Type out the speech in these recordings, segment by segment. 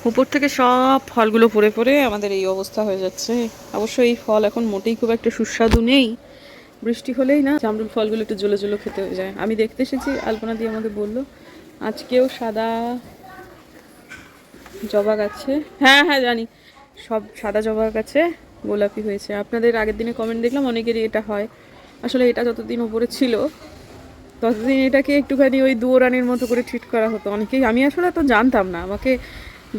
উপর থেকে সব ফলগুলো পড়ে পড়ে আমাদের এই অবস্থা হয়ে যাচ্ছে। অবশ্য এই ফল এখন মোটেই খুব একটা সুস্বাদু নেই, বৃষ্টি হলেই না জামরুল ফলগুলো একটু জ্বলে জ্বলে খেতে হয়ে যায়। আমি দেখতে এসেছি, আলপনা দিয়ে আমাকে বললো আজকেও সাদা জবা গাছে, হ্যাঁ হ্যাঁ জানি, সব সাদা জবা গাছে গোলাপি হয়েছে। আপনাদের আগের দিনে কমেন্ট দেখলাম অনেকেরই এটা হয়। আসলে এটা যতদিন উপরে ছিল ততদিন এটাকে একটুখানি ওই দুয়োরানির মতো করে ট্রিট করা হতো অনেকেই। আমি আসলে তো জানতাম না, আমাকে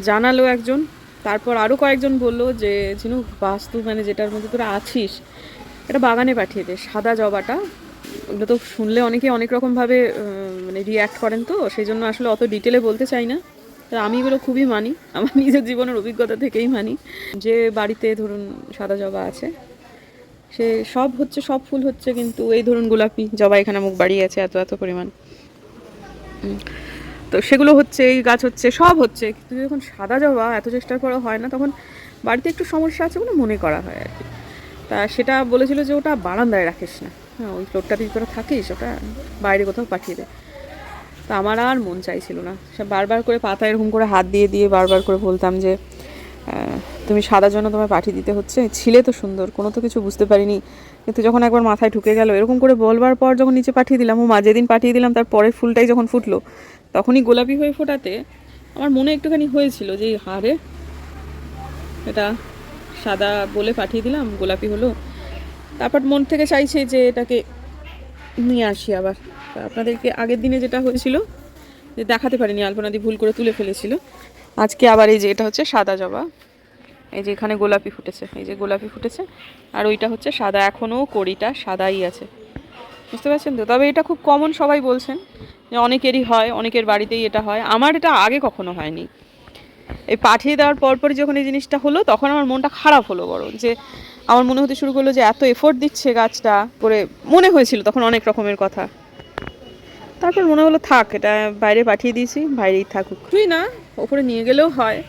জানালো একজন, তারপর আরও কয়েকজন বললো যে ঝিনু বাস্তু মানে যেটার মধ্যে তোরা আছিস এটা বাগানে পাঠিয়ে দে সাদা জবাটা। ওগুলো তো শুনলে অনেকে অনেক রকমভাবে মানে রিয়্যাক্ট করেন, তো সেই জন্য আসলে অত ডিটেলে বলতে চাই না। তো আমি এগুলো খুবই মানি, আমার নিজের জীবনের অভিজ্ঞতা থেকেই মানি। যে বাড়িতে ধরুন সাদা জবা আছে সে সব হচ্ছে, সব ফুল হচ্ছে, কিন্তু এই ধরুন গোলাপি জবা এখানে মুখ বাড়িয়ে আছে এত এত পরিমাণ, তো সেগুলো হচ্ছে, এই গাছ হচ্ছে, সব হচ্ছে, কিন্তু যখন সাদা জবা এত চেষ্টার পরেও হয় না তখন বাড়িতে একটু সমস্যা আছে বলে মনে করা হয় আর কি। তা সেটা বলেছিল যে ওটা বারান্দায় রাখিস না, হ্যাঁ ওই ফ্লোরটাতে তোরা থাকিস, ওটা বাইরে কোথাও পাঠিয়ে দে। তা আমার আর মন চাইছিল না, সে বারবার করে পাতা এরকম করে হাত দিয়ে দিয়ে বারবার করে বলতাম যে তুমি সাদার জন্য তোমায় পাঠিয়ে দিতে হচ্ছে, ছিলে তো সুন্দর, কোনো তো কিছু বুঝতে পারিনি, কিন্তু যখন একবার মাথায় ঢুকে গেল এরকম করে বলবার পর যখন নিচে পাঠিয়ে দিলাম, ও মা যেদিন পাঠিয়ে দিলাম তার পরের ফুলটাই যখন ফুটলো তখনই গোলাপি হয়ে ফোটাতে আমার মনে একটুখানি হয়েছিল যে হারে এটা সাদা বলে পাঠিয়ে দিলাম গোলাপি হলো। তারপর মন থেকে চাইছে যে এটাকে নিয়ে আসি আবার। আপনাদেরকে আগের দিনে যেটা হয়েছিল যে দেখাতে পারিনি, আলপনাদি ভুল করে তুলে ফেলেছিল, আজকে আবার এই যে এটা হচ্ছে সাদা জবা, এই যে এখানে গোলাপি ফুটেছে, এই যে গোলাপি ফুটেছে, আর ওইটা হচ্ছে সাদা, এখনও কড়িটা সাদাই আছে, বুঝতে পারছেন তো। তবে এটা খুব কমন, সবাই বলছেন যে অনেকেরই হয়, অনেকের বাড়িতেই এটা হয়, আমার এটা আগে কখনো হয়নি। এই পাঠিয়ে দেওয়ার পরপরই যখন এই জিনিসটা হলো তখন আমার মনটা খারাপ হলো বড়, যে আমার মনে হতে শুরু করলো যে এত এফোর্ট দিচ্ছে গাছটা করে, মনে হয়েছিল তখন অনেক রকমের কথা। তারপর মনে হলো থাক, এটা বাইরে পাঠিয়ে দিয়েছি, বাইরেই থাকুক, তুই না ওপরে নিয়ে গেলেও হয়।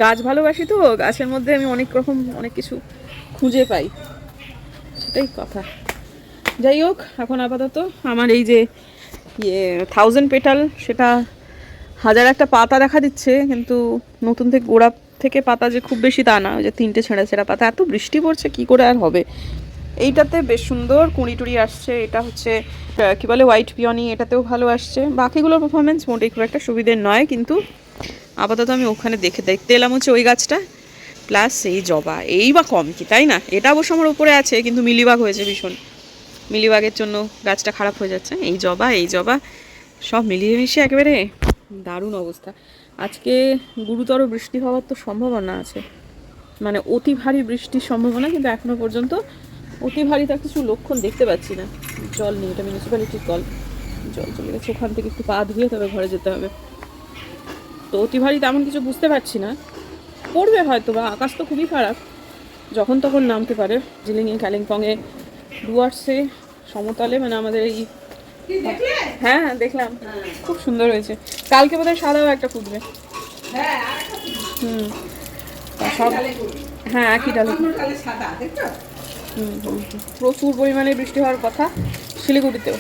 গাছ ভালোবাসি তো, গাছের মধ্যে আমি অনেক রকম অনেক কিছু খুঁজে পাই, সেটাই কথা। যাই হোক, এখন আপাতত আমার এই যে 1000 পেটাল, সেটা হাজার একটা পাতা দেখা দিচ্ছে, কিন্তু নতুন থেকে গোড়া থেকে পাতা যে খুব বেশি তা না, ওই যে 3টে ছেঁড়া ছেঁড়া পাতা, এত বৃষ্টি পড়ছে কি করে আর হবে। এইটাতে বেশ সুন্দর কুঁড়ি টুড়ি আসছে, এটা হচ্ছে কী বলে হোয়াইট পিওনি, এটাতেও ভালো আসছে। বাকিগুলোর পারফরমেন্স মোটেই খুব একটা সুবিধের নয়, কিন্তু আপাতত আমি ওখানে দেখতে এলাম হচ্ছে ওই গাছটা প্লাস এই জবা, এই বা কম কি, তাই না? এটা অবশ্য আমার উপরে আছে, কিন্তু মিলিবাগ হয়েছে ভীষণ, মিলিবাগের জন্য গাছটা খারাপ হয়ে যাচ্ছে। এই জবা সব মিলিয়ে মিশিয়ে একেবারে দারুণ অবস্থা। আজকে গুরুতর বৃষ্টি হওয়ার তো সম্ভাবনা আছে, মানে অতি ভারী বৃষ্টির সম্ভাবনা, কিন্তু এখনো পর্যন্ত অতি ভারী তার কিছু লক্ষণ দেখতে পাচ্ছি না। জল নেই, এটা মিউনিসিপ্যালিটির কল, জল চলে গেছে, ওখান থেকে একটু পা ধুয়ে তবে ঘরে যেতে হবে। তো অতি ভারী তেমন কিছু বুঝতে পারছি না, পড়বে হয়তো, বা আকাশ তো খুবই খারাপ, যখন তখন নামতে পারে। জিলিংয়ে, কালিম্পংয়ে, ডুয়ার্সে, সমতলে, মানে আমাদের এই, হ্যাঁ হ্যাঁ দেখলাম, খুব সুন্দর হয়েছে। কালকে বোধহয় সাদাও একটা ফুটবে। হুম, সব, হ্যাঁ একই ডালে। প্রচুর পরিমাণে বৃষ্টি হওয়ার কথা শিলিগুড়িতেও,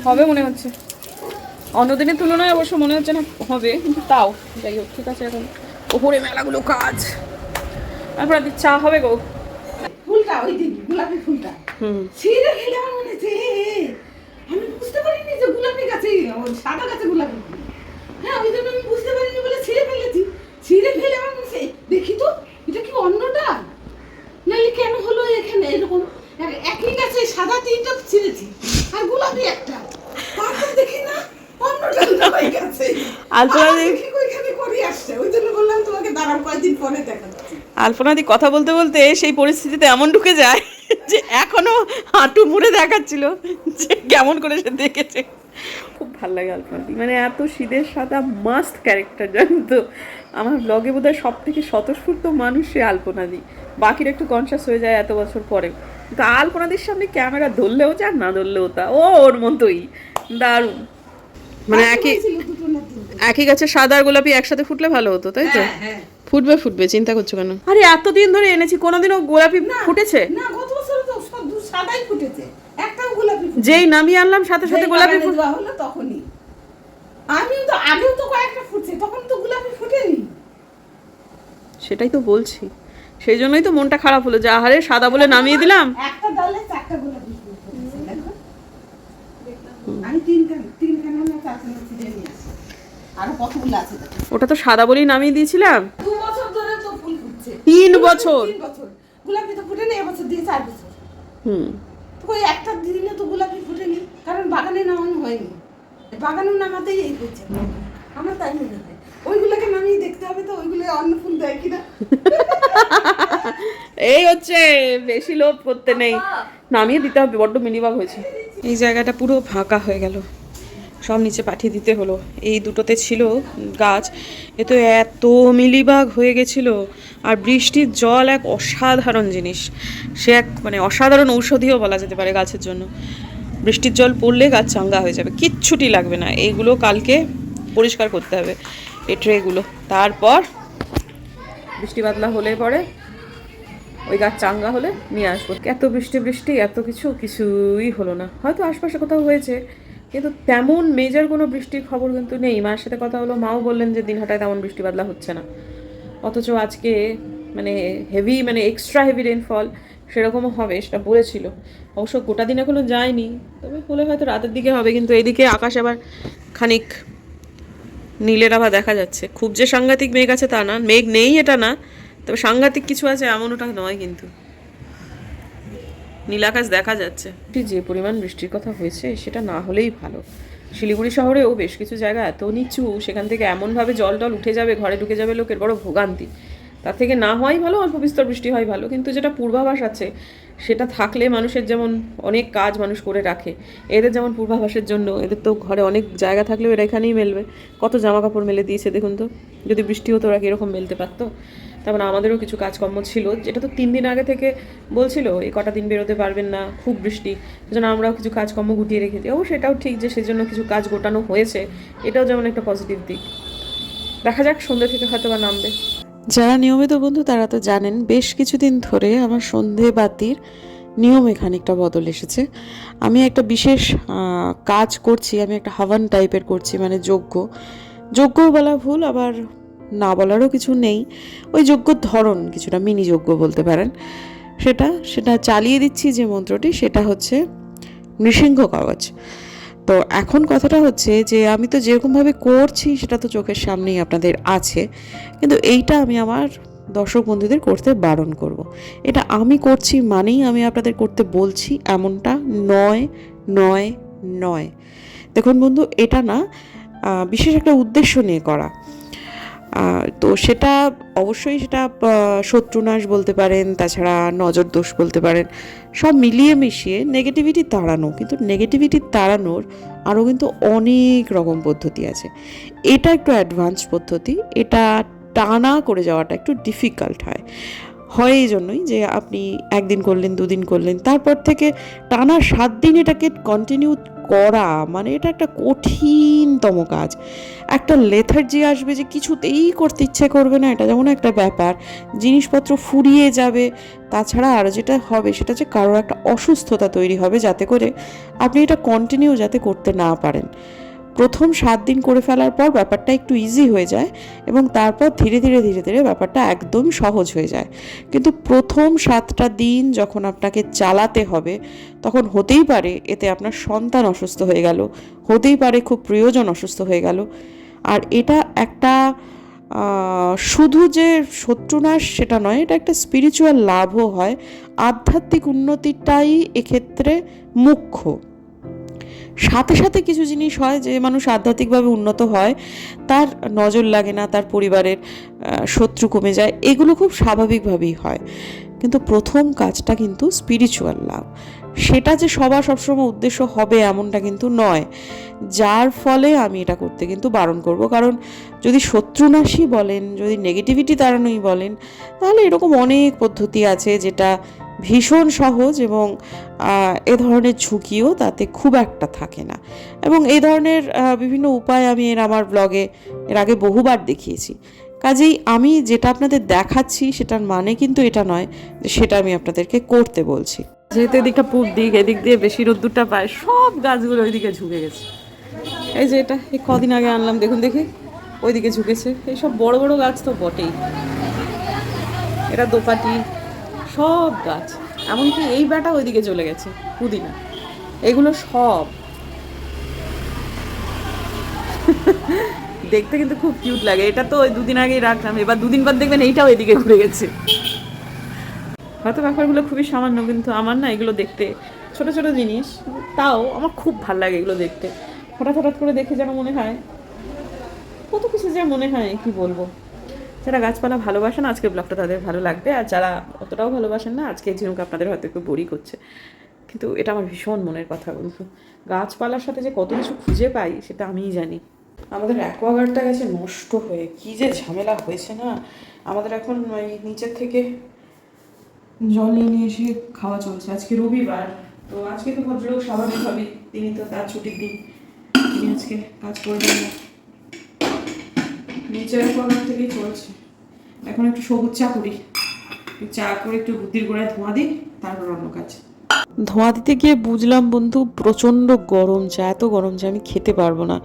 হবে মনে হচ্ছে। অন্যদিনের তুলনায় অবশ্য মনে হচ্ছে না হবে, কিন্তু তাও যাই হোক, ঠিক আছে। এখন ওপরে মেলাগুলো কাজ, তারপর চা হবে গো। ফুলটা ওই দিন গোলাপি ফুলটা ছিঁড়ে ফেলে আমার মনে হচ্ছে আমি বুঝতে পারিনি যে গোলাপি গাছে, সাদা গাছে গোলাপি ফুল। হ্যাঁ ওই জন্য আমি বুঝতে পারিনি বলে ছিঁড়ে ফেলেছি। ছিঁড়ে ফেলে আমার মনে হচ্ছে দেখি তো এটা কি অন্যটা, নাহলে কেন হলো এখানে এরকম একই গাছে সাদা 3টা ছিঁড়েছি আর গোলাপি একটা, তারপর দেখি না অন্যটা হয়ে গেছে। আলপনা দি ওইখানে করে আসছে, ওই জন্য বললাম তোমাকে দাঁড়াও কয়েকদিন পরে দেখাচ্ছি। আলপনা দি কথা বলতে বলতে সেই পরিস্থিতিতে এমন ঢুকে যায় যে এখনো হাঁটু মুড়ে দেখাচ্ছিল যে কেমন করে সে দেখেছে। খুব ভালো লাগে আলপনা দি, মানে এত শীতের সাদা মাস্ট ক্যারেক্টার, জানেন তো। আমার ব্লগে বোধহয় সব থেকে স্বতঃস্ফূর্ত মানুষ সে আলপনা দি, বাকিরা একটু কনসিয়াস হয়ে যায় এত বছর পরে, কিন্তু আলপনা দির সামনে ক্যামেরা ধরলেও যা না ধরলেও তা, ও ওর মতোই দারুণ। মানে একই গাছে সাদা আর গোলাপি একসাথে ফুটলে ভালো হতো, তাই তো? ফুটবে ফুটবে, চিন্তা করছো কেন? আরে এতদিন ধরে এনেছি, কোনোদিনও গোলাপি ফুটেছে না? গত বছর তো সব সাদাই ফুটেছে, একটাও গোলাপি ফুটেছে। যেই নামিয়ে আনলাম সাথে সাথে গোলাপি দেওয়া হলো তখনই। আমিও তো আগেও তো কয়েকটা ফুটছে, তখন তো গোলাপি ফুটেনি। সেটাই তো বলছি, সেই জন্যই তো মনটা খারাপ হলো যে আহারে সাদা বলে নামিয়ে দিলাম। একটা ডালে 4টা গোলাপি ফুল ফুটেছে, দেখো। আমি তিনখানা না 4খানা ছিঁড়ে নিয়ে আসি। আরো কতগুলো আছে দেখো। ওটা তো সাদা বলেই নামিয়ে দিয়েছিলাম। 2 বছর ধরে তো ফুল ফুটছে। 3 বছর। 3 বছর গোলাপি তো ফুটেনি, এবছর দিয়ে 4 বছর। তো ওই একটা দিনে তো গোলাপি ফুটেনি, কারণ বাগানে নামানো হয়নি। বাগানে নামাতেই এই হচ্ছে আমার, তাই মনে হয়। ওইগুলোকে নামিয়ে দেখতে হবে তো ওইগুলো অন্য ফুল দেয় কিনা। এই হচ্ছে, বেশি লোভ করতে নেই, নামিয়ে দিতে হবে, বড্ড মিলিবাগ হয়েছে। এই জায়গাটা পুরো ফাঁকা হয়ে গেল, সব নিচে পাঠিয়ে দিতে হলো। এই দুটোতে ছিল গাছ, এ তো এত মিলিবাগ হয়ে গেছিল। আর বৃষ্টির জল এক অসাধারণ জিনিস, সে এক মানে অসাধারণ ঔষধিও বলা যেতে পারে গাছের জন্য। বৃষ্টির জল পড়লে গাছ চাঙ্গা হয়ে যাবে, কিচ্ছুটি লাগবে না। এইগুলো কালকে পরিষ্কার করতে হবে, এই ট্রেগুলো। তারপর বৃষ্টি বাদলা হলে পরে ওই গাছ চাঙ্গা হলে নিয়ে আসবো। এত বৃষ্টি এত কিছুই হলো না। হয়তো আশপাশে কোথাও হয়েছে, কিন্তু তেমন মেজর কোনো বৃষ্টির খবর কিন্তু নেই। মায়ের সাথে কথা হলো, মাও বললেন যে দিনহাটায় তেমন বৃষ্টি বাদলা হচ্ছে না। অথচ আজকে মানে হেভি, মানে এক্সট্রা হেভি রেনফল সেরকমও হবে সেটা বলেছিল। অবশ্য গোটা দিন এখনো যায়নি, তবে হলে হয়তো রাতের দিকে হবে। কিন্তু এইদিকে আকাশ আবার খানিক নীলের আভা দেখা যাচ্ছে। খুব যে সাংঘাতিক মেঘ আছে তা না, মেঘ নেই এটা না, তবে সাংঘাতিক কিছু আছে এমন ওটা নয়। কিন্তু নীল আকাশ দেখা যাচ্ছে। যে পরিমাণ বৃষ্টির কথা হয়েছে সেটা না হলেই ভালো। শিলিগুড়ি শহরেও বেশ কিছু জায়গা এত নিচু, সেখান থেকে এমনভাবে জল টল উঠে যাবে, ঘরে ঢুকে যাবে লোকের, বড় ভোগান্তি। তার থেকে না হওয়াই ভালো, অল্প বিস্তর বৃষ্টি হয় ভালো। কিন্তু যেটা পূর্বাভাস আছে সেটা থাকলে মানুষের যেমন অনেক কাজ মানুষ করে রাখে, এদের যেমন পূর্বাভাসের জন্য এদের তো ঘরে অনেক জায়গা থাকলেও এরা এখানেই মেলবে। কত জামা কাপড় মেলে দিয়েছে দেখুন তো, যদি বৃষ্টি হতো ওরা কীরকম মেলতে পারতো। তারপরে আমাদেরও কিছু কাজকর্ম ছিল, যেটা তো 3 দিন আগে থেকে বলছিল এই কটা দিন বেরোতে পারবেন না, খুব বৃষ্টি। সেজন্য আমরাও কিছু কাজকর্ম গুটিয়ে রেখেছি। সেটাও ঠিক যে সেজন্য কিছু কাজ গোটানো হয়েছে, এটাও যেমন একটা পজিটিভ দিক। দেখা যাক, সন্ধ্যে থেকে হয়তো বা নামবে। যারা নিয়মিত বন্ধু তারা তো জানেন বেশ কিছুদিন ধরে আমার সন্ধে বাতির নিয়মে খানিকটা বদল এসেছে। আমি একটা বিশেষ কাজ করছি, আমি একটা হাওয়ান টাইপের করছি, মানে যজ্ঞ বলা ভুল, আবার না বলারও কিছু নেই। ওই যজ্ঞর ধরন কিছুটা মিনি যজ্ঞ বলতে পারেন। সেটা চালিয়ে দিচ্ছি যে মন্ত্রটি, সেটা হচ্ছে নৃসিংহ কবচ। তো এখন কথাটা হচ্ছে যে আমি তো যেরকমভাবে করছি সেটা তো চোখের সামনেই আপনাদের আছে, কিন্তু এইটা আমি আমার দর্শক বন্ধুদের করতে বারণ করব। এটা আমি করছি মানেই আমি আপনাদের করতে বলছি এমনটা নয়। দেখুন বন্ধু, এটা না বিশেষ একটা উদ্দেশ্য নিয়ে করা। তো সেটা অবশ্যই সেটা শত্রুনাশ বলতে পারেন, তাছাড়া নজর দোষ বলতে পারেন, সব মিলিয়ে মিশিয়ে নেগেটিভিটি তাড়ানো। কিন্তু নেগেটিভিটি তাড়ানোর আরও কিন্তু অনেক রকম পদ্ধতি আছে। এটা একটু অ্যাডভান্স পদ্ধতি, এটা টানা করে যাওয়াটা একটু ডিফিকাল্ট হয় এই জন্যই যে আপনি একদিন করলেন, 2 দিন করলেন, তারপর থেকে টানা 7 দিন এটাকে কন্টিনিউ করা, মানে এটা একটা কঠিনতম কাজ। একটা লেথার্জি আসবে যে কিছুতেই করতে ইচ্ছে করবে না, এটা যেমন একটা ব্যাপার। জিনিসপত্র ফুরিয়ে যাবে। তাছাড়া আর যেটা হবে সেটা হচ্ছে কারোর একটা অসুস্থতা তৈরি হবে, যাতে করে আপনি এটা কন্টিনিউ যাতে করতে না পারেন। প্রথম 7 দিন করে ফেলার পর ব্যাপারটা একটু ইজি হয়ে যায়, এবং তারপর ধীরে ধীরে ব্যাপারটা একদম সহজ হয়ে যায়। কিন্তু প্রথম 7টা দিন যখন আপনাকে চালাতে হবে, তখন হতেই পারে এতে আপনার সন্তান অসুস্থ হয়ে গেল, হতেই পারে খুব প্রিয়জন অসুস্থ হয়ে গেল। আর এটা একটা শুধু যে শত্রুনাশ সেটা নয়, এটা একটা স্পিরিচুয়াল লাভও হয়। আধ্যাত্মিক উন্নতিটাই এক্ষেত্রে মুখ্য। সাথে সাথে কিছু জিনিস হয় যে মানুষ আধ্যাত্মিকভাবে উন্নত হয়, তার নজর লাগে না, তার পরিবারের শত্রু কমে যায়, এগুলো খুব স্বাভাবিকভাবেই হয়। কিন্তু প্রথম কাজটা কিন্তু স্পিরিচুয়াল লাভ, সেটা যে সবসময় উদ্দেশ্য হবে এমনটা কিন্তু নয়। যার ফলে আমি এটা করতে কিন্তু বারণ করব। কারণ যদি শত্রুনাশী বলেন, যদি নেগেটিভিটি তাড়ানোই বলেন, তাহলে এরকম অনেক পদ্ধতি আছে যেটা ভীষণ সহজ, এবং এ ধরনের ঝুঁকিও তাতে খুব একটা থাকে না। এবং এই ধরনের বিভিন্ন উপায় আমি আমার ব্লগে এর আগে বহুবার দেখিয়েছি। কাজেই আমি যেটা আপনাদের দেখাচ্ছি সেটার মানে কিন্তু এটা নয় যে সেটা আমি আপনাদেরকে করতে বলছি। যেহেতু এদিকটা পূর্ব দিক, এদিক দিয়ে বেশি রোদ্দুরটা পায়, সব গাছগুলো ওইদিকে ঝুঁকে গেছে। এই যে এটা এই কদিন আগে আনলাম, দেখুন দেখি ওইদিকে ঝুঁকেছে। এইসব বড় বড় গাছ তো বটেই, এটা দোপাটি, সব গাছ। এমনকি এই ব্যাটা ওইদিকে চলে গেছে, পুদিনা, এগুলো সব দেখতে কিন্তু খুব কিউট লাগে। এটা তো ওই দুদিন আগেই রাখলাম, এবার দুদিন বাদ দেখবেন এইটাও এদিকে ঘুরে গেছে। হয়তো ব্যাপারগুলো খুবই সামান্য, কিন্তু আমার না এগুলো দেখতে, ছোট ছোট জিনিস, তাও আমার খুব ভালো লাগে এগুলো দেখতে। হঠাৎ হঠাৎ করে দেখে যেন মনে হয় কত কিছু, যে মনে হয় কি বলবো। যারা গাছপালা ভালোবাসেন আজকে ব্লগটা তাদের ভালো লাগবে, আর যারা অতটাও ভালোবাসেন না আজকে ঝিনুক আপনাদের হয়তো একটু বোরই করছে, কিন্তু এটা আমার ভীষণ মনের কথা বন্ধু। গাছপালার সাথে যে কত কিছু খুঁজে পাই সেটা আমিই জানি। আমাদের অ্যাকোয়াগার্ডটা গেছে নষ্ট হয়ে, কি যে ঝামেলা হয়েছে না। আমাদের এখন ওই নিচের থেকে জল নিয়ে এসে খাওয়া চলছে। আজকে রবিবার, তো আজকে তো ভদ্রলোক স্বাভাবিকভাবে, তিনি তো তার ছুটির দিন, তিনি আজকে কাজ করবেন না। নিচের অ্যাকোয়াগার্ড থেকেই চলছে। এখন একটু সবুজ চা করি, চা করে একটু বুদ্ধির গোড়ায় ধোঁয়া দিই, তারপর অন্য কাজ। ধোঁয়া দিতে গিয়ে বুঝলাম বন্ধু প্রচণ্ড গরম চা, এত গরম চা আমি খেতে পারবো না।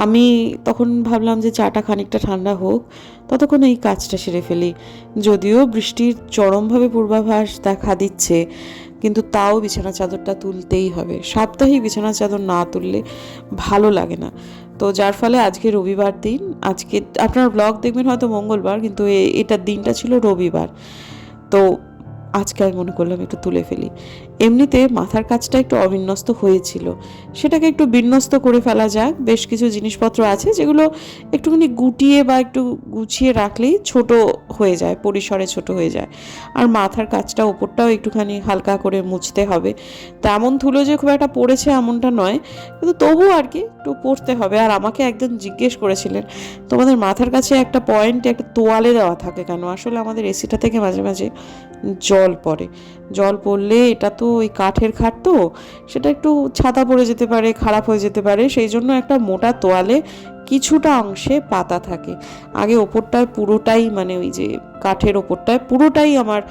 আমি তখন ভাবলাম যে চাটা খানিকটা ঠান্ডা হোক, ততক্ষণ এই কাজটা সেরে ফেলি। যদিও বৃষ্টির চরমভাবে পূর্বাভাস দেখা দিচ্ছে, কিন্তু তাও বিছানা চাদরটা তুলতেই হবে। সাপ্তাহিক বিছানা চাদর না তুললে ভালো লাগে না। তো যার ফলে আজকে রবিবার দিন, আজকে আপনার ব্লগ দেখবেন হয়তো মঙ্গলবার, কিন্তু এটার দিনটা ছিল রবিবার। তো আজকে আমি মনে করলাম একটু তুলে ফেলি। এমনিতে মাথার কাজটা একটু অবিন্যস্ত হয়েছিল, সেটাকে একটু বিন্যস্ত করে ফেলা যাক। বেশ কিছু জিনিসপত্র আছে যেগুলো একটুখানি গুটিয়ে বা একটু গুছিয়ে রাখলেই ছোট হয়ে যায়, পরিসরে ছোট হয়ে যায়। আর মাথার কাজটা ওপরটাও একটুখানি হালকা করে মুছতে হবে। তেমন ধুলো যে খুব একটা পড়েছে এমনটা নয়, কিন্তু তবু আর কি একটু পড়তে হবে। আর আমাকে একজন জিজ্ঞেস করেছিলেন, তোমাদের মাথার কাছে একটা পয়েন্টে একটা তোয়ালে দেওয়া থাকে কেন? আসলে আমাদের এসিটা থেকে মাঝে মাঝে জল পড়ে। জল পড়লে এটা তো ওই কাঠের খাট, তো সেটা একটু ছাতা পড়ে যেতে পারে, খারাপ হয়ে যেতে পারে। সেই জন্য একটা মোটা তোয়ালে কিছুটা অংশে পাতা থাকে। আগে ওপরটায় পুরোটাই, মানে ওই যে কাঠের ওপরটায় পুরোটাই আমার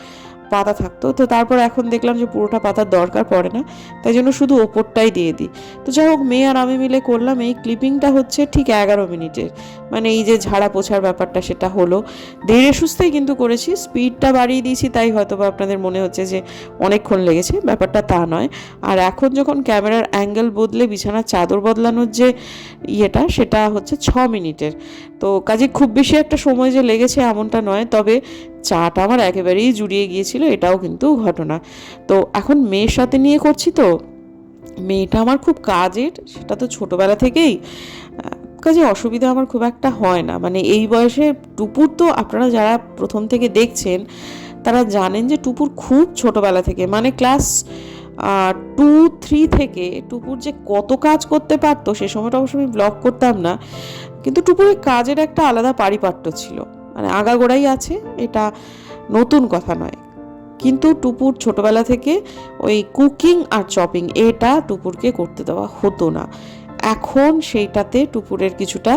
পাতা থাকতো, তো তারপর এখন দেখলাম যে পুরোটা পাতার দরকার পড়ে না, তাই জন্য শুধু ওপরটাই দিয়ে দিই। তো যাই হোক, মেয়ে আর আমি মিলে করলাম। এই ক্লিপিংটা হচ্ছে ঠিক 11 মিনিটের, মানে এই যে ঝাড়া পোছার ব্যাপারটা সেটা হলো। ধীরে সুস্থেই কিন্তু করেছি, স্পিডটা বাড়িয়ে দিয়েছি, তাই হয়তো বা আপনাদের মনে হচ্ছে যে অনেকক্ষণ লেগেছে, ব্যাপারটা তা নয়। আর এখন যখন ক্যামেরার অ্যাঙ্গেল বদলে বিছানার চাদর বদলানোর যে ইয়েটা, সেটা হচ্ছে 6 মিনিটের। তো কাজে খুব বেশি একটা সময় যে লেগেছে এমনটা নয়, তবে চাটা আমার একেবারেই জুড়িয়ে গিয়েছিল, এটাও কিন্তু ঘটনা। তো এখন মেয়ের সাথে নিয়ে করছি, তো মেয়েটা আমার খুব কাজের, সেটা তো ছোটোবেলা থেকেই, কাজে অসুবিধা আমার খুব একটা হয় না। মানে এই বয়সে টুপুর, তো আপনারা যারা প্রথম থেকে দেখছেন তারা জানেন যে টুপুর খুব ছোটোবেলা থেকে, মানে ক্লাস 2-3 থেকে টুপুর যে কত কাজ করতে পারতো, সে সময়টা অবশ্য আমি ব্লগ করতাম না, কিন্তু টুপুরের কাজের একটা আলাদা পারিপাট্য ছিল, মানে আগাগোড়াই আছে, এটা নতুন কথা নয়। কিন্তু টুপুর ছোটবেলা থেকে ওই কুকিং আর চপিং এটা টুপুরকে করতে দেওয়া হতো না। এখন সেইটাতে টুপুরের কিছুটা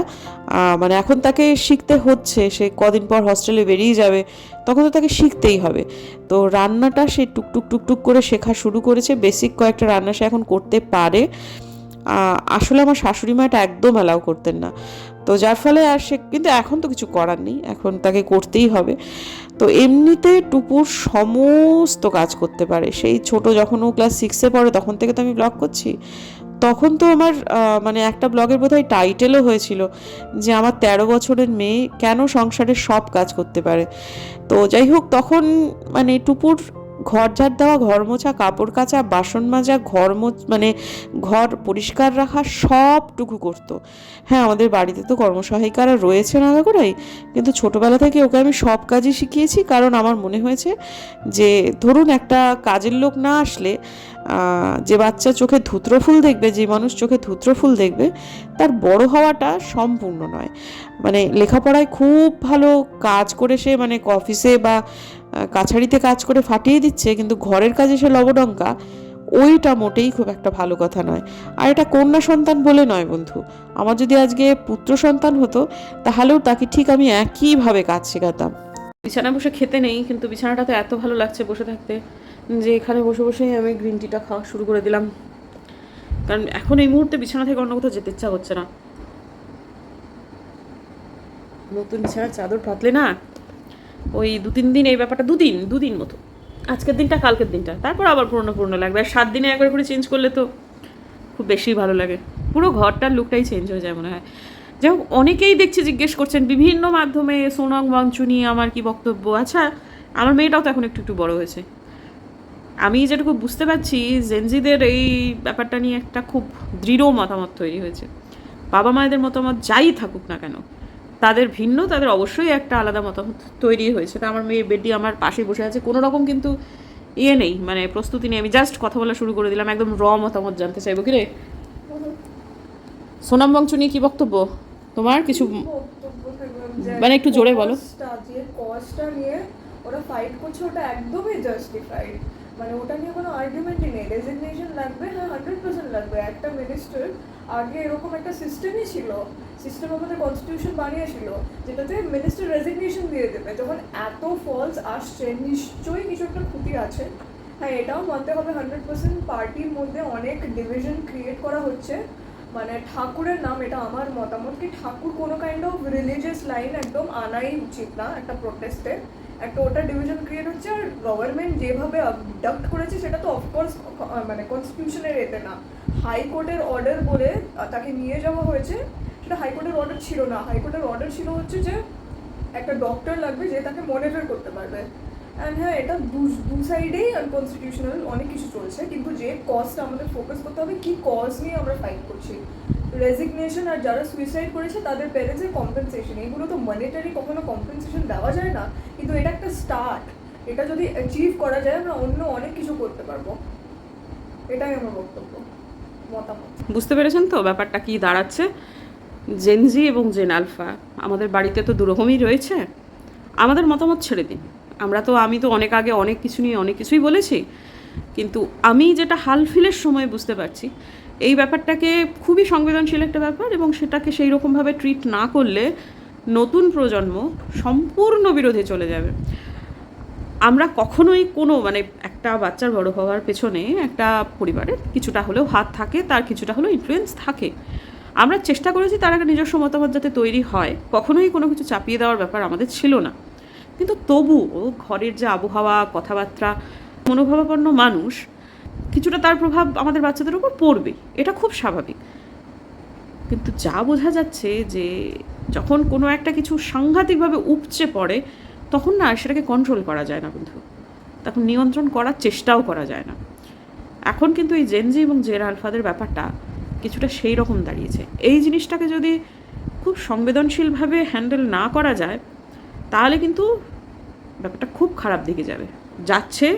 মানে এখন তাকে শিখতে হচ্ছে। সে কদিন পর হস্টেলে বেরিয়ে যাবে, তখন তো তাকে শিখতেই হবে। তো রান্নাটা সে টুকটুক টুকটুক করে শেখা শুরু করেছে। বেসিক কয়েকটা রান্না সে এখন করতে পারে। আসলে আমার শাশুড়ি মা এটা একদম অ্যালাউ করতেন না, তো যার ফলে আর সে, কিন্তু এখন তো কিছু করার নেই, এখন তাকে করতেই হবে। তো এমনিতে টুপুর সমস্ত কাজ করতে পারে। সেই ছোট যখন ও ক্লাস 6-এ পড়ে তখন থেকে তো আমি ব্লগ করছি, তখন তো আমার মানে একটা ব্লগের বোধহয় টাইটেলও হয়েছিল যে আমার 13 বছরের মেয়ে কেন সংসারের সব কাজ করতে পারে। তো যাই হোক, তখন মানে টুপুর ঘর ঝাড় দেওয়া, ঘর মোছা, কাপড় কাচা, বাসন মাজা, মানে ঘর পরিষ্কার রাখা সবটুকু করতো। হ্যাঁ, আমাদের বাড়িতে তো কর্মসহায়িকারা রয়েছে আলাদাই, কিন্তু ছোটোবেলা থেকে ওকে আমি সব কাজই শিখিয়েছি। কারণ আমার মনে হয়েছে যে ধরুন একটা কাজের লোক না আসলে যে বাচ্চা চোখে ধূত্রফুল দেখবে, যে মানুষ চোখে ধূত্রফুল দেখবে, তার বড় হওয়াটা সম্পূর্ণ নয়। মানে লেখাপড়ায় খুব ভালো কাজ করে সে, মানে অফিসে বা কাছারিতে কাজ করে ফাটিয়ে দিচ্ছে, কিন্তু ঘরের কাজে সে লবডঙ্কা, ওইটা মোটেই খুব একটা ভালো কথা নয়। আর এটা কন্যা সন্তান বলে নয় বন্ধু, আমার যদি আজকে পুত্র সন্তান হতো তাহলেও তাকে ঠিক আমি একইভাবে কাজ শেখাতাম। বিছানায় বসে খেতে নেই, কিন্তু বিছানাটা তো এত ভালো লাগছে বসে থাকতে, যে এখানে বসে বসেই আমি গ্রিন টিটা খাওয়া শুরু করে দিলাম। কারণ এখন এই মুহূর্তে বিছানা থেকে অন্য কোথাও যেতে ইচ্ছা করছে না। নতুন বিছানার চাদর পাতলে না ওই 2-3 দিন এই ব্যাপারটা, দুদিন মতো, আজকের দিনটা কালকের দিনটা, তারপর আবার পুরনো লাগবে। আর 7 দিনে একবার করে চেঞ্জ করলে তো খুব বেশি ভালো লাগে, পুরো ঘরটার লুকটাই চেঞ্জ হয়ে যায় মনে হয়। যাই হোক, অনেকেই দেখছি জিজ্ঞেস করছেন বিভিন্ন মাধ্যমে সোনম ওয়াংচু নিয়ে আমার কি বক্তব্য। আচ্ছা, আমার মেয়েটাও তো এখন একটু বড় হয়েছে। আমি যেটুকু বুঝতে পারছি, জেনজিদের এই ব্যাপারটা নিয়ে একটা খুব দৃঢ় মতামত তৈরি হয়েছে। বাবা মায়েদের মতামত যাই থাকুক না কেন, তাদের ভিন্ন, তাদের অবশ্যই একটা আলাদা মতামত তৈরি হয়েছে। তা আমার মেয়ে বেটি আমার পাশে বসে আছে, কোনো রকম কিন্তু নেই, মানে প্রস্তুতি নেই। আমি জাস্ট কথা বলা শুরু করে দিলাম, একদম মতামত জানতে চাইবো। কি রে, সোনম ওয়াংচু নিয়ে কি বক্তব্য তোমার? কিছু মানে একটু জোরে বলো। যে কজটা নিয়ে ওরা ফাইট করছে ওটা একদমই জাস্টিফাইড, মানে ওটা নিয়ে কোনো আর্গুমেন্টই নেই। রেজিগনেশন লাগবে, হ্যাঁ 100% লাগবে। একটা মিনিস্টার, আগে এরকম একটা সিস্টেমই ছিল, সিস্টেম আমাদের কনস্টিটিউশন বানিয়েছিল যেটাতে মিনিস্টার রেজিগনেশন দিয়ে দেবে। যখন এত ফলস আসছে নিশ্চয়ই কিছু একটা ক্ষতি আছে। হ্যাঁ, এটাও মানতে হবে 100% পার্টির মধ্যে অনেক ডিভিশন ক্রিয়েট করা হচ্ছে। মানে ঠাকুরের নাম, এটা আমার মতামত, কি ঠাকুর কোনো কাইন্ড অফ রিলিজিয়াস লাইন একদম আনাই উচিত না একটা প্রোটেস্টে। একটা ওটা ডিভিশন ক্রিয়েট হচ্ছে। আর গভর্নমেন্ট যেভাবে অবডাক্ট করেছে সেটা তো অফকোর্স মানে কনস্টিটিউশনের এতে না, হাইকোর্টের অর্ডার বলে তাকে নিয়ে যাওয়া হয়েছে। সেটা হাইকোর্টের অর্ডার ছিল না, হাইকোর্টের অর্ডার ছিল হচ্ছে যে একটা ডক্টর লাগবে যে তাকে মনিটর করতে পারবে। অ্যান্ড হ্যাঁ, এটা দু সাইডেই আনকনস্টিটিউশনাল অনেক কিছু চলছে। কিন্তু যে কজটা আমাদের ফোকাস করতে হবে, কি কজ নিয়ে আমরা ফাইট করছি। রেজিগনেশন আর যারা সুইসাইড করেছে তাদের প্যারেন্টসের কম্পেনসেশন, এগুলো তো মনিটারি কখনো কম্পেনসেশন দেওয়া যায় না, কিন্তু এটা একটা স্টার্ট। এটা যদি অ্যাচিভ করা যায় আমরা অন্য অনেক কিছু করতে পারবো। এটাই আমার বক্তব্য, মতামত। বুঝতে পেরেছেন তো ব্যাপারটা কি দাঁড়াচ্ছে? জেনজি এবং জেন আলফা আমাদের বাড়িতে তো দুরকমই রয়েছে। আমাদের মতামত ছেড়ে দিন, আমি তো অনেক আগে অনেক কিছু নিয়ে অনেক কিছুই বলেছি, কিন্তু আমি যেটা হালফিলের সময় বুঝতে পারছি, এই ব্যাপারটাকে খুবই সংবেদনশীল একটা ব্যাপার, এবং সেটাকে সেই রকমভাবে ট্রিট না করলে নতুন প্রজন্ম সম্পূর্ণ বিরোধে চলে যাবে। আমরা কখনোই কোনো মানে একটা বাচ্চার বড় হওয়ার পেছনে একটা পরিবারের কিছুটা হলেও হাত থাকে, তার কিছুটা হলেও ইনফ্লুয়েন্স থাকে। আমরা চেষ্টা করেছি তার একটা নিজস্ব মতামত যাতে তৈরি হয়, কখনোই কোনো কিছু চাপিয়ে দেওয়ার ব্যাপার আমাদের ছিল না। কিন্তু তবুও ঘরের যে আবহাওয়া, কথাবার্তা, মনোভাবাপন্ন মানুষ, কিছুটা তার প্রভাব আমাদের বাচ্চাদের উপর পড়বে, এটা খুব স্বাভাবিক। কিন্তু যা বোঝা যাচ্ছে যে যখন কোনো একটা কিছু সাংঘাতিকভাবে উপচে পড়ে, তখন না সেটাকে কন্ট্রোল করা যায় না বন্ধু, তখন নিয়ন্ত্রণ করার চেষ্টাও করা যায় না। এখন কিন্তু এই জেনজি এবং জেন আলফাদের ব্যাপারটা কিছুটা সেই রকম দাঁড়িয়েছে। এই জিনিসটাকে যদি খুব সংবেদনশীলভাবে হ্যান্ডেল না করা যায়, তাহলে কিন্তু ব্যাপারটা খুব খারাপ দিকে যাচ্ছে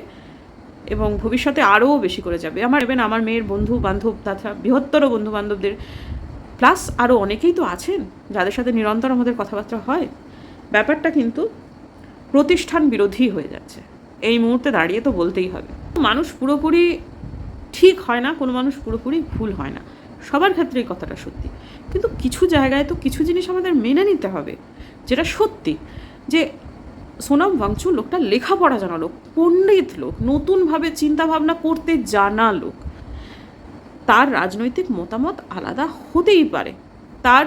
এবং ভবিষ্যতে আরও বেশি করে যাবে। আমার মেয়ের বন্ধু বান্ধব তথা বৃহত্তর বন্ধু বান্ধবদের প্লাস আরও অনেকেই তো আছেন যাদের সাথে নিরন্তর আমাদের কথাবার্তা হয়, ব্যাপারটা কিন্তু প্রতিষ্ঠান বিরোধী হয়ে যাচ্ছে। এই মুহূর্তে দাঁড়িয়ে তো বলতেই হবে, মানুষ পুরোপুরি ঠিক হয় না, কোনো মানুষ পুরোপুরি ভুল হয় না, সবার ক্ষেত্রে এই কথাটা সত্যি। কিন্তু কিছু জায়গায় তো কিছু জিনিস আমাদের মেনে নিতে হবে, যেটা সত্যি যে সোনম ওয়াংচু লোকটা লেখাপড়া জানা লোক, পণ্ডিত লোক, নতুনভাবে চিন্তাভাবনা করতে জানা লোক। তার রাজনৈতিক মতামত আলাদা হতেই পারে, তার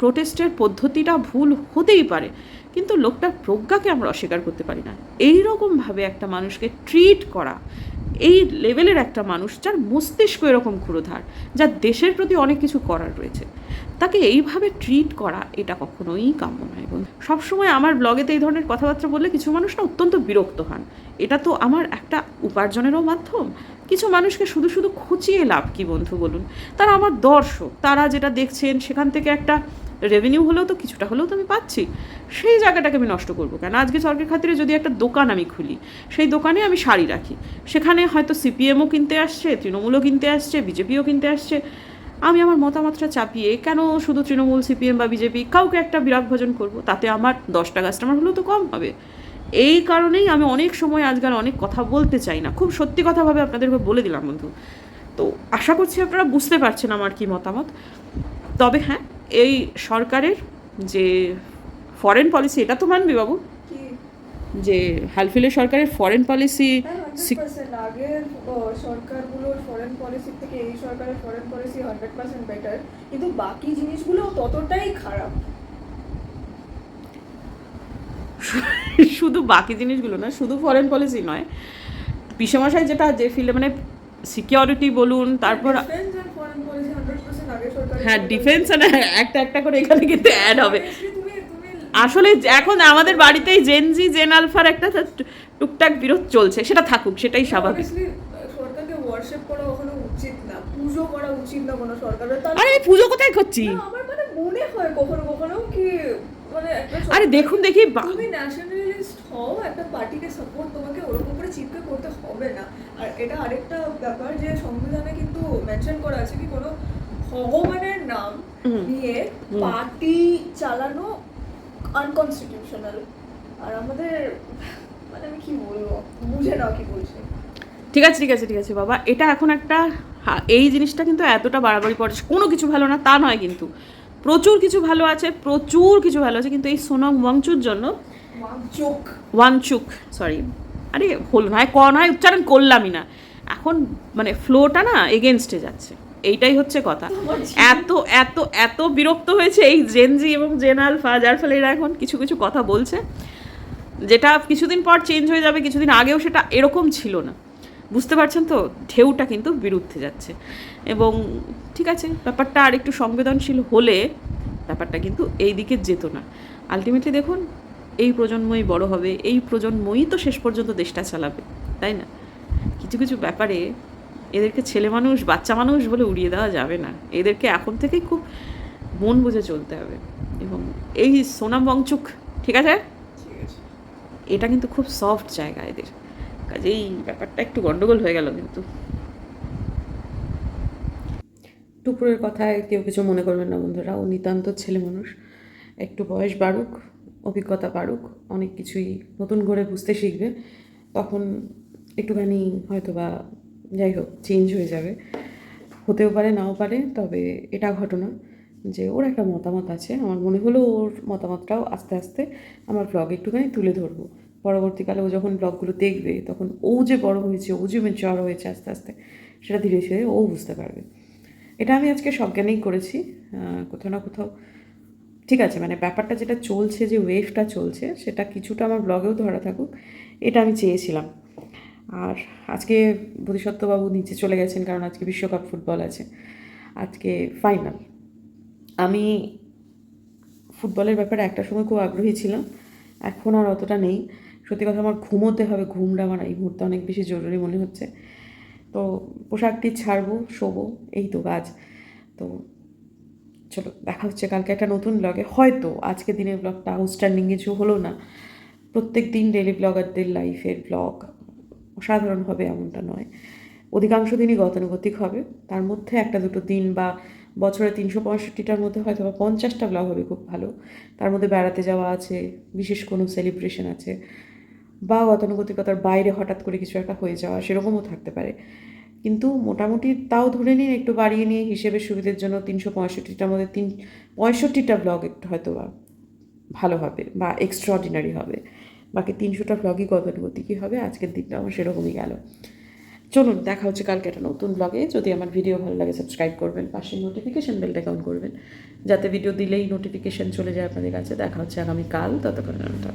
প্রোটেস্টের পদ্ধতিটা ভুল হতেই পারে, কিন্তু লোকটার প্রজ্ঞাকে আমরা অস্বীকার করতে পারি না। এই রকমভাবে একটা মানুষকে ট্রিট করা, এই লেভেলের একটা মানুষ যার মস্তিষ্ক এরকম ক্ষুরোধার, যার দেশের প্রতি অনেক কিছু করার রয়েছে, তাকে এইভাবে ট্রিট করা এটা কখনোই কাম্য নয়। এবং সবসময় আমার ব্লগেতে এই ধরনের কথাবার্তা বললে কিছু মানুষ না অত্যন্ত বিরক্ত হন। এটা তো আমার একটা উপার্জনেরও মাধ্যম। কিছু মানুষকে শুধু শুধু খুঁচিয়ে লাভ কি বন্ধু বলুন? তারা আমার দর্শক, তারা যেটা দেখছেন সেখান থেকে একটা রেভিনিউ হলেও তো কিছুটা হলেও তো আমি পাচ্ছি, সেই জায়গাটাকে আমি নষ্ট করবো কেন? আজকে সরকারের খাতিরে যদি একটা দোকান আমি খুলি, সেই দোকানে আমি শাড়ি রাখি, সেখানে হয়তো সিপিএমও কিনতে আসছে, তৃণমূলও কিনতে আসছে, বিজেপিও কিনতে আসছে, আমি আমার মতামতটা চাপিয়ে কেন শুধু তৃণমূল, সিপিএম বা বিজেপি কাউকে একটা বিরাগ ভোজন করবো? তাতে আমার 10টা কাস্টমার হলেও তো কম হবে। এই কারণেই আমি অনেক সময় আজকাল অনেক কথা বলতে চাই না, খুব সত্যি কথাভাবে আপনাদেরকে বলে দিলাম বন্ধু। তো আশা করছি আপনারা বুঝতে পারছেন আমার কি মতামত। তবে হ্যাঁ, এই সরকারের যে ফরেন পলিসি, এটা তো মানবি বাবু, যে হালফিলের সরকারের ফরেন পলিসি 100% আগের সরকারগুলোর ফরেন পলিসি থেকে এই সরকারের ফরেন পলিসি 100% বেটার, কিন্তু বাকি জিনিসগুলো ততটাই খারাপ। শুধু বাকি জিনিসগুলো না, শুধু ফরেন পলিসি নয়, পিসেমশাই যেটা যে ফিল্ডে মানে সিকিউরিটি বলুন, তারপর ডিফেন্স এন্ড ফরেন পলিসি 100% আগের সরকারের। হ্যাঁ ডিফেন্স একটা একটা করে এখানে কিন্তু অ্যাড হবে। তুমি আসলে এখন আমাদের বাড়িতেই জেনজি জেন আলফার একটা টুকটাক বিরোধ চলছে, সেটা থাকুক, সেটাই স্বাভাবিক। Honestly, সরকারকে ওয়ার্শিপ করা কখনো উচিত না, পুজো করা উচিত না কোনো সরকারের। তাহলে আরে পুজো কোথায় করছি? না, আমার মানে মনে হয় কখনো কখনো কি মানে একটা আরে দেখুন দেখি তুমি ন্যাশনালিস্ট হও, একটা পার্টিকে সাপোর্ট, তোমাকে ওরকম করে চিৎকার করতে হবে না। আর এটা আরেকটা ব্যাপার যে সংবিধানে কিন্তু মেনশন করা আছে কি কোনো ভগবানের নাম নিয়ে পার্টি চালানো আনকনস্টিটিউশনাল। আর আমাদের মানে আমি কি বলবো, বুঝে নাও কি বলছি। ঠিক আছে ঠিক আছে ঠিক আছে বাবা, এটা এখন একটা এই জিনিসটা কিন্তু এতটা বাড়াবাড়ি পড়ছে, কোনো কিছু ভালো না তা নয়, কিন্তু প্রচুর কিছু ভালো আছে, প্রচুর কিছু ভালো আছে, কিন্তু এই সোনম ওয়াংচুর জন্য ওয়াংচুক সরি, আরে হল নয় ক নয় উচ্চারণ করলামই না, এখন মানে ফ্লোটা না এগেনস্টে যাচ্ছে, এইটাই হচ্ছে কথা। এত এত এত বিরক্ত হয়েছে এই জেনজি এবং জেন আলফা, যার ফলে এরা এখন কিছু কিছু কথা বলছে যেটা কিছুদিন পর চেঞ্জ হয়ে যাবে, কিছুদিন আগেও সেটা এরকম ছিল না, বুঝতে পারছেন তো? ঢেউটা কিন্তু বিরুদ্ধে যাচ্ছে, এবং ঠিক আছে ব্যাপারটা আর একটু সংবেদনশীল হলে ব্যাপারটা কিন্তু এই দিকে যেত না। আলটিমেটলি দেখুন, এই প্রজন্মই বড় হবে, এই প্রজন্মই তো শেষ পর্যন্ত দেশটা চালাবে, তাই না? কিছু কিছু ব্যাপারে এদেরকে ছেলে মানুষ বাচ্চা মানুষ বলে উড়িয়ে দেওয়া যাবে না, এদেরকে এখন থেকেই খুব মন বুঝে চলতে হবে। এবং এই সোনাম ওয়াংচুক ঠিক আছে, এটা কিন্তু খুব সফট জায়গা এদের, কাজেই ব্যাপারটা একটু গন্ডগোল হয়ে গেল। কিন্তু টুকরোর কথায় কেউ কিছু মনে করবেন না বন্ধুরা, ও নিতান্ত ছেলে মানুষ, একটু বয়স বাড়ুক, অভিজ্ঞতা বাড়ুক, অনেক কিছুই নতুন করে বুঝতে শিখবে, তখন একটুখানি হয়তো বা যাই হোক চেঞ্জ হয়ে যাবে, হতেও পারে নাও পারে। তবে এটা ঘটনা যে ওর একটা মতামত আছে, আমার মনে হলো ওর মতামতটাও আস্তে আস্তে আমার ব্লগে একটুখানি তুলে ধরবো। পরবর্তীকালে ও যখন ব্লগগুলো দেখবে তখন ও যে বড় হয়েছে, ও যে ম্যাচিওর হয়েছে আস্তে আস্তে, সেটা ধীরে ধীরে ও বুঝতে পারবে। এটা আমি আজকে সজ্ঞানেই করেছি, কোথাও না কোথাও ঠিক আছে, মানে ব্যাপারটা যেটা চলছে, যে ওয়েভটা চলছে, সেটা কিছুটা আমার ব্লগেও ধরা থাকুক, এটা আমি চেয়েছিলাম। আর আজকে বোধিসত্ত্ববাবু নিচে চলে গেছেন, কারণ আজকে বিশ্বকাপ ফুটবল আছে, আজকে ফাইনাল। আমি ফুটবলের ব্যাপারে একটা সময় খুব আগ্রহী ছিলাম, এখন আর অতটা নেই। সত্যি কথা, আমার ঘুমোতে হবে, ঘুমটা আমার এই মুহূর্তে অনেক বেশি জরুরি মনে হচ্ছে। তো পোশাকটি ছাড়বো, শোবো, এই তো কাজ। তো চলো, দেখা হচ্ছে কালকে একটা নতুন ব্লগে। হয়তো আজকে দিনের ব্লগটা আউটস্ট্যান্ডিং কিছু হলো না, প্রত্যেক দিন ডেলি ব্লগারদের লাইফের ব্লগ অসাধারণ হবে এমনটা নয়, অধিকাংশ দিনই গতানুগতিক হবে, তার মধ্যে একটা দুটো দিন বা বছরে 365টার মধ্যে হয়তো বা 50টা ব্লগ হবে খুব ভালো, তার মধ্যে বেড়াতে যাওয়া আছে, বিশেষ কোনো সেলিব্রেশন আছে, বা গতানুগতিকতার বাইরে হঠাৎ করে কিছু একটা হয়ে যাওয়া, সেরকমও থাকতে পারে। কিন্তু মোটামুটি তাও ধরে নিন, একটু বাড়িয়ে নিয়ে হিসেবের সুবিধের জন্য 365টার মধ্যে 65টা ব্লগ একটু হয়তো বা ভালো হবে বা এক্সট্রাঅর্ডিনারি হবে, বাকি 300টা ব্লগই গতানুগতিকই হবে। আজকের দিনটা আমার সেরকমই গেল। চলুন, দেখা হচ্ছে কালকে একটা নতুন ব্লগে। যদি আমার ভিডিও ভালো লাগে সাবস্ক্রাইব করবেন, পাশে নোটিফিকেশান বেলটা অন করবেন, যাতে ভিডিও দিলেই নোটিফিকেশান চলে যায় আপনাদের কাছে। দেখা হচ্ছে আগামীকাল, ততক্ষণ টাটা।